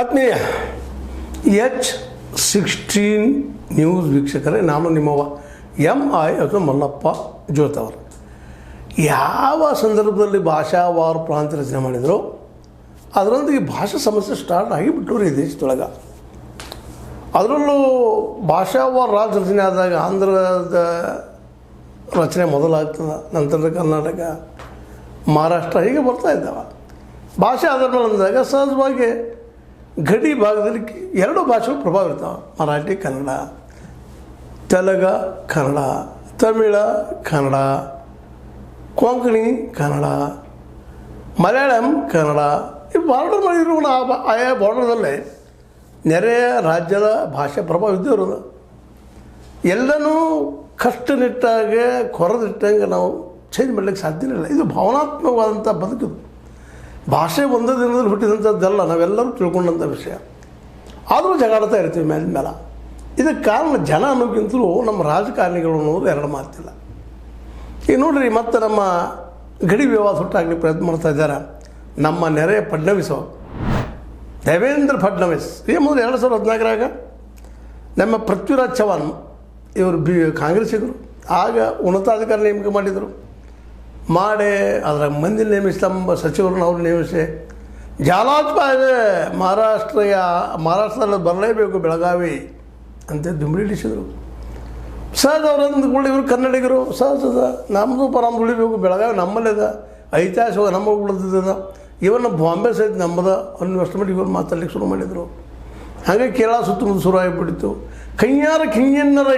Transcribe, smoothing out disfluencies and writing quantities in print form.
ಆತ್ಮೀಯ H16 news ವೀಕ್ಷಕರೇ, ನಾನು ನಿಮ್ಮವ MI ಅಥವಾ ಮಲ್ಲಪ್ಪ ಜೋತವರು. ಯಾವ ಸಂದರ್ಭದಲ್ಲಿ ಭಾಷಾವಾರು ಪ್ರಾಂತ್ಯ ರಚನೆ ಮಾಡಿದರು, ಅದರೊಂದಿಗೆ ಭಾಷಾ ಸಮಸ್ಯೆ ಸ್ಟಾರ್ಟ್ ಆಗಿಬಿಟ್ಟರು ಈ ದೇಶದೊಳಗೆ. ಅದರಲ್ಲೂ ಭಾಷಾವಾರು ರಾಜ್ಯ ರಚನೆ ಆದಾಗ ಆಂಧ್ರದ ರಚನೆ ಮೊದಲಾಗ್ತದೆ, ನಂತರದ ಕರ್ನಾಟಕ, ಮಹಾರಾಷ್ಟ್ರ ಹೀಗೆ ಬರ್ತಾ ಇದ್ದಾವೆ. ಭಾಷೆ ಆಧಾರ ಮೇಲೆ ಅಂದಾಗ ಸಹಜವಾಗಿ ಗಡಿ ಭಾಗದಲ್ಲಿ ಎರಡು ಭಾಷೆಗಳು ಪ್ರಭಾವ ಇರ್ತಾವೆ. ಮರಾಠಿ ಕನ್ನಡ, ತೆಲುಗು ಕನ್ನಡ, ತಮಿಳ ಕನ್ನಡ, ಕೊಂಕಣಿ ಕನ್ನಡ, ಮಲಯಾಳಂ ಕನ್ನಡ. ಈ ಬಾರ್ಡರ್ ಮಾಡಿದ್ರು ಆಯಾ ಬಾರ್ಡರ್ದಲ್ಲೇ ನೆರೆಯ ರಾಜ್ಯದ ಭಾಷೆ ಪ್ರಭಾವ ಇದ್ದೇ ಇರೋದು. ಎಲ್ಲನೂ ಕಷ್ಟನಿಟ್ಟಾಗೆ ಕೊರದಿಟ್ಟಂಗೆ ನಾವು ಚೇಂಜ್ ಮಾಡಲಿಕ್ಕೆ ಸಾಧ್ಯ ಇಲ್ಲ. ಇದು ಭಾವನಾತ್ಮಕವಾದಂಥ ಬದುಕಿದು. ಭಾಷೆ ಒಂದೇ ದಿನದಲ್ಲಿ ಹುಟ್ಟಿದಂಥದ್ದಲ್ಲ, ನಾವೆಲ್ಲರೂ ತಿಳ್ಕೊಂಡಂಥ ವಿಷಯ. ಆದರೂ ಜಗಾಡ್ತಾ ಇರ್ತೀವಿ ಮೇಲೆ. ಇದಕ್ಕೆ ಕಾರಣ ಜನ ಅನ್ನೋಕ್ಕಿಂತಲೂ ನಮ್ಮ ರಾಜಕಾರಣಿಗಳು ಅನ್ನೋದು ಎರಡು ಮಾತಿಲ್ಲ. ಈಗ ನೋಡ್ರಿ, ಮತ್ತೆ ನಮ್ಮ ಗಡಿ ವಿವಾದ ಹುಟ್ಟಾಗಲಿಕ್ಕೆ ಪ್ರಯತ್ನ ಮಾಡ್ತಾ ಇದ್ದಾರೆ ನಮ್ಮ ನೆರೆಯ ಫಡ್ನವೀಸ್ ಅವರು, ದೇವೇಂದ್ರ ಫಡ್ನವೀಸ್. ಈ ಮೊದಲು 2014 ನಮ್ಮ ಪೃಥ್ವಿರಾಜ್ ಚವಾನ್ ಇವರು ಕಾಂಗ್ರೆಸ್ಸಿಗರು. ಆಗ ಉನ್ನತಾಧಿಕಾರಿ ನೇಮಕ ಮಾಡಿದರು. ಮಾಡಿ ಅದರ ಮಂದಿ ನೇಮಿಸಿ, ತಮ್ಮ ಸಚಿವರನ್ನು ಅವರು ನೇಮಿಸಿ ಜಾಲಾತ್ಪಾದ ಮಹಾರಾಷ್ಟ್ರದಲ್ಲಿ ಬರಲೇಬೇಕು ಬೆಳಗಾವಿ ಅಂತ ದುಂಬಿಡಿಸಿದರು. ಸಹಜ ಅವರಂದು ಇವರು ಕನ್ನಡಿಗರು, ಸಹಜದ ನಮ್ಮದು ಪರಾಮ ಉಳಿಬೇಕು, ಬೆಳಗಾವಿ ನಮ್ಮಲ್ಲಿದೆ, ಐತಿಹಾಸಿಕ ನಮ್ಮ ಉಳಿದಿದೆ, ಇವನ್ನ ಬಾಂಬೆ ಸಹಿತ ನಮ್ಮದ ಅನ್ನುವಷ್ಟು ಮಟ್ಟಿಗೆ ಇವರು ಮಾತಾಡ್ಲಿಕ್ಕೆ ಶುರು ಮಾಡಿದರು. ಹಾಗೆ ಕೇರಳ ಸುತ್ತಮುತ್ತ ಶುರು ಆಗಿಬಿಟ್ಟಿತ್ತು. ಕೈಯಾರ ಕಿಂಗನ್ನರ